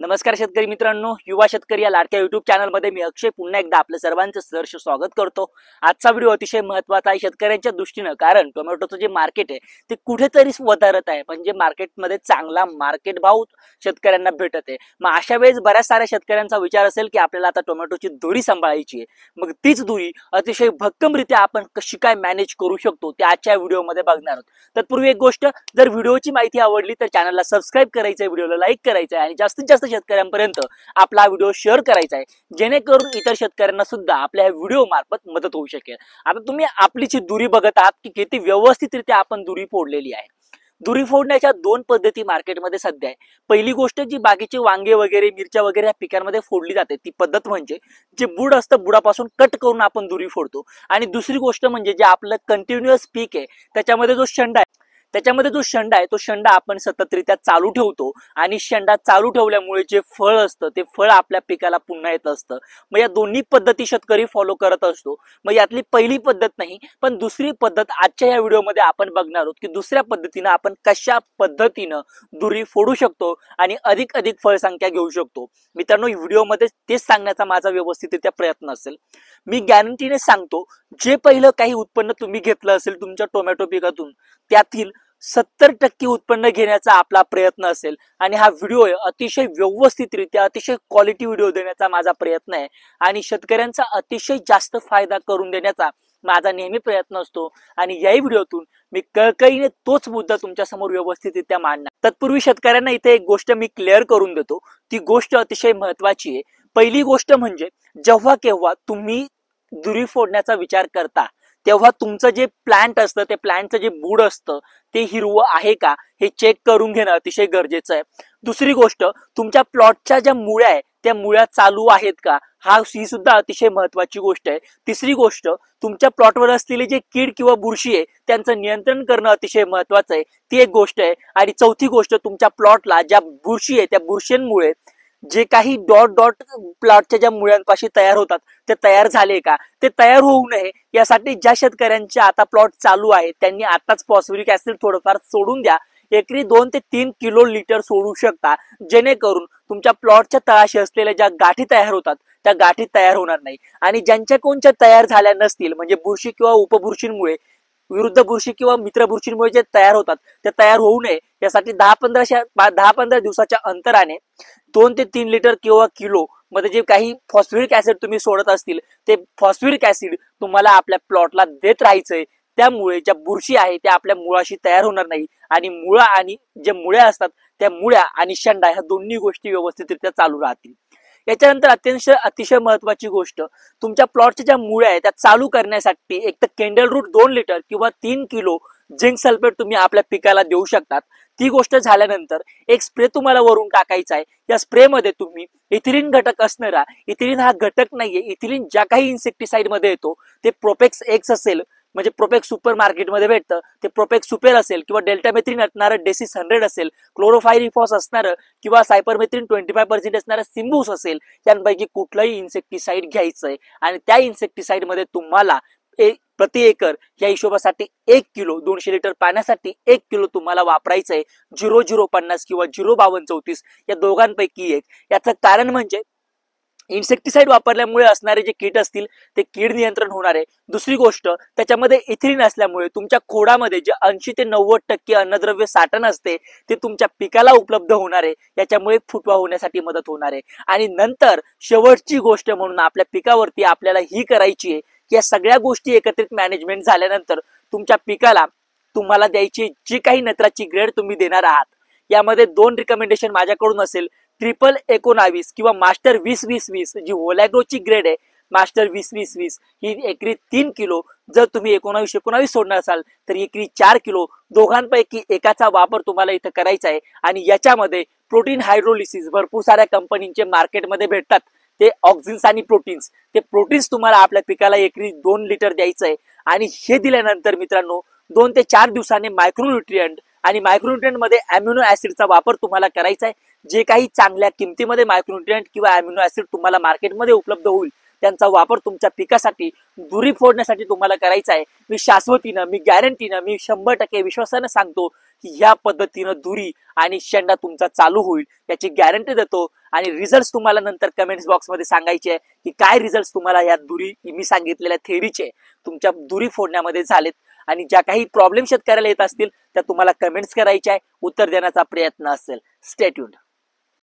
नमस्कार शेतकरी मित्रांनो, युवा शेतकरी या लाडक्या युट्यूब चॅनलमध्ये मी अक्षय पुन्हा एकदा आपलं सर्वांचं सहर्ष स्वागत करतो। आजचा व्हिडिओ अतिशय महत्त्वाचा आहे शेतकऱ्यांच्या दृष्टीनं, कारण टोमॅटोचं जे मार्केट आहे ते कुठेतरी वधारत आहे, म्हणजे मार्केटमध्ये चांगला मार्केट भाव शेतकऱ्यांना भेटत आहे। मग अशा वेळेस बऱ्याच साऱ्या शेतकऱ्यांचा विचार असेल की आपल्याला आता टोमॅटोची दुरी सांभाळायची आहे, मग तीच दुरी अतिशय भक्कमरित्या आपण कशी काय मॅनेज करू शकतो ते आजच्या व्हिडिओमध्ये बघणार आहोत। तत्पूर्वी एक गोष्ट, जर व्हिडिओची माहिती आवडली तर चॅनलला सबस्क्राइब करायचं आहे, व्हिडिओला लाईक करायचं आहे आणि जास्तीत जास्त शेतकऱ्यांपर्यंत आपला व्हिडिओ शेअर करायचा आहे, जेणेकरून इतर शेतकऱ्यांना सुद्धा आपल्या व्हिडिओ मार्फत मदत होऊ शकेल। आता तुम्ही आपली जी दुरी बघत आहात की किती व्यवस्थितरित्या आपण दुरी फोडलेली आहे। दुरी फोडण्याच्या दोन पद्धती मार्केटमध्ये सध्या आहे। पहिली गोष्ट, जी बाकीचे वांगे वगैरे मिरच्या वगैरे या पिकांमध्ये फोडली जाते ती पद्धत म्हणजे जे बुड असतं, बुडापासून कट करून आपण दुरी फोडतो। आणि दुसरी गोष्ट म्हणजे जे आपलं कंटिन्युअस पीक आहे त्याच्यामध्ये जो शेंडा आहे तो शेंडा आपण सततरित्या चालू ठेवतो आणि शेंडा चालू ठेवल्यामुळे जे फळ असतं ते फळ आपल्या पिकाला पुन्हा येत असतं। मग या दोन्ही पद्धती शेतकरी फॉलो करत असतो। मग यातली पहिली पद्धत नाही पण दुसरी पद्धत आजच्या या व्हिडिओमध्ये आपण बघणार आहोत की दुसऱ्या पद्धतीने आपण कशा पद्धतीने दुरी फोडू शकतो आणि अधिक फळसंख्या घेऊ शकतो। मित्रांनो, व्हिडिओमध्ये तेच सांगण्याचा माझा व्यवस्थितरित्या प्रयत्न असेल। मी गॅरंटीने सांगतो, जे पहिलं काही उत्पन्न तुम्ही घेतलं असेल तुमच्या टोमॅटो पिकातून त्यातील 70% उत्पन्न घेण्याचा आपला प्रयत्न असेल आणि हा व्हिडिओ अतिशय व्यवस्थितरित्या अतिशय क्वालिटी व्हिडिओ देण्याचा माझा प्रयत्न आहे आणि शेतकऱ्यांचा अतिशय जास्त फायदा करून देण्याचा माझा नेहमी प्रयत्न असतो। आणि याही व्हिडिओतून मी कळकळीने तोच मुद्दा तुमच्या समोर व्यवस्थितरित्या मांडणार। तत्पूर्वी शेतकऱ्यांना इथे एक गोष्ट मी क्लिअर करून देतो, ती गोष्ट अतिशय महत्वाची आहे। पहिली गोष्ट म्हणजे जेव्हा केव्हा तुम्ही दुरी फोडण्याचा विचार करता तेव्हा तुमचं जे प्लांट असतं, ते प्लांटचं जे बूड असतं ते हिरवं आहे का हे चेक करून घेणं अतिशय गरजेचं आहे। दुसरी गोष्ट, तुमच्या प्लॉटच्या ज्या मुळ्या आहे त्या मुळ्या चालू आहेत का, ही सुद्धा अतिशय महत्वाची गोष्ट आहे। तिसरी गोष्ट, तुमच्या प्लॉटवर असलेले जे कीड किंवा बुरशी आहे त्यांचं नियंत्रण करणं अतिशय महत्वाचं आहे, ती एक गोष्ट आहे। आणि चौथी गोष्ट, तुमच्या प्लॉटला ज्या बुरशी आहे त्या बुरशींमुळे जे काही डॉट प्लॉटच्या ज्या मुळ्यांपाशी तयार होतात ते तयार झाले का, ते तयार होऊ नये यासाठी ज्या शेतकऱ्यांचे आता प्लॉट चालू आहे त्यांनी आताच फॉस्फरिक ऍसिड थोडंफार सोडून द्या। एकरी 2 ते 3 किलो लिटर सोडू शकता, जेणेकरून तुमच्या प्लॉटच्या तळाशी असलेल्या ज्या गाठी तयार होतात त्या गाठी तयार होणार नाही। आणि ज्यांच्या कोणच्या तयार झाल्या नसतील, म्हणजे बुरशी किंवा उपबुरशींमुळे, विरुद्ध बुरशी किंवा मित्र बुरशींमुळे जे तयार होतात ते तयार होऊ नये यासाठी 10-15 दिवसाच्या अंतराने 2 ते 3 लिटर किंवा किलो मध्ये जे काही फॉस्फरिक ऍसिड तुम्ही सोडत असतील ते फॉस्फरिक ऍसिड तुम्हाला आपल्या प्लॉटला देत राहायचंय। त्यामुळे ज्या बुरशी आहे त्या आपल्या मुळाशी तयार होणार नाही आणि मुळा आणि जे मुळ्या असतात त्या मुळ्या आणि शेंडा ह्या दोन्ही गोष्टी व्यवस्थितरित्या चालू राहतील। याच्यानंतर अतिशय महत्वाची गोष्ट, तुमच्या प्लॉटच्या ज्या मुळ्या आहेत त्या चालू करण्यासाठी एक तर कॅन्डल रूट 2 लिटर किंवा 3 किलो झिंक सल्फेट तुम्ही आपल्या पिकाला देऊ शकतात। ती गोष्ट झाल्यानंतर एक स्प्रे तुम्हाला वरून टाकायचा आहे। या स्प्रे मध्ये तुम्ही इथिलीन घटक असणारा, इथिलीन हा घटक नाहीये, इथिलीन ज्या काही इन्सेक्टिसाइड मध्ये येतो ते प्रोपेक्स एक्स असेल, म्हणजे प्रोपेक्स सुपर मार्केटमध्ये भेटतं ते प्रोपेक्स सुपर असेल, किंवा डेल्टामेथ्रिन असणारं डेसिस 100 असेल, क्लोरोफायरिफॉस असणारं किंवा सायपरमेथ्रिन 25% असणारं सिम्बूस असेल, त्यांपैकी कुठलंही इन्सेक्टिसाइड घ्यायचंय। आणि त्या इन्सेक्टिसाइड मध्ये तुम्हाला प्रति एकर या हिशोबासाठी 1 किलो 200 लिटर पाण्यासाठी 1 किलो तुम्हाला वापरायचंय 0050 किंवा 05234 या दोघांपैकी एक। याचं कारण म्हणजे इन्सेक्टिसाइड वापरल्यामुळे असणारे जे कीड असतील ते कीड नियंत्रण होणार आहे। दुसरी गोष्ट, त्याच्यामध्ये इथिलीन असल्यामुळे तुमच्या खोडामध्ये जे 80 ते 90% अन्नद्रव्य साठण असते ते तुमच्या पिकाला उपलब्ध होणार आहे, याच्यामुळे फुटवा होण्यासाठी मदत होणार आहे। आणि नंतर शेवटची गोष्ट म्हणून आपल्या पिकावरती आपल्याला ही करायची आहे की या सगळ्या गोष्टी एकत्रित मॅनेजमेंट झाल्यानंतर तुमच्या पिकाला तुम्हाला द्यायची जी काही नत्राची ग्रेड तुम्ही देणार आहात, यामध्ये 2 रिकमेंडेशन माझ्याकडून असेल, 1919 किंवा मास्टर 20-20-20 जी होलॅग्रोची ग्रेड आहे, मास्टर 20-20-20 ही एकरी 3 किलो, जर तुम्ही 19-19 सोडणार असाल तर एकरी 4 किलो, दोघांपैकी एकाचा वापर तुम्हाला इथं करायचा आहे। आणि याच्यामध्ये प्रोटीन हायड्रोलिसिस भरपूर साऱ्या कंपनीचे मार्केटमध्ये भेटतात, ते ऑक्झिन्स आणि प्रोटीन्स, ते प्रोटीन्स तुम्हाला आपल्या पिकाला एकरी 2 लिटर द्यायचं आहे। आणि हे दिल्यानंतर मित्रांनो 2 ते 4 दिवसांनी मायक्रोन्यूट्रिएंट, आणि मायक्रोन्यूट्रिएंट मध्ये अॅमिनो ऍसिडचा वापर तुम्हाला करायचा आहे। जे काही चांगल्या किमतीमध्ये मायक्रोन्यूट्रिएंट किंवा अॅमिनो ऍसिड तुम्हाला मार्केटमध्ये उपलब्ध होईल त्यांचा वापर तुमच्या पिकासाठी दुरी फोडण्यासाठी तुम्हाला करायचा आहे, मी शाश्वतीनं, मी गॅरंटीनं, मी 100% विश्वासानं सांगतो की ह्या पद्धतीनं दुरी आणि शेंडा तुमचा चालू होईल, याची गॅरंटी देतो. आणि रिझल्ट तुम्हाला नंतर कमेंट्स बॉक्समध्ये सांगायचे आहे की काय रिझल्ट तुम्हाला या दुरी मी सांगितलेल्या थेरीचे तुमच्या दुरी फोडण्यामध्ये झालेत. आणि ज्या काही प्रॉब्लेम शेतकऱ्याला येत असतील त्या तुम्हाला कमेंट्स करायच्या आहे, उत्तर देण्याचा प्रयत्न असेल. Stay tuned.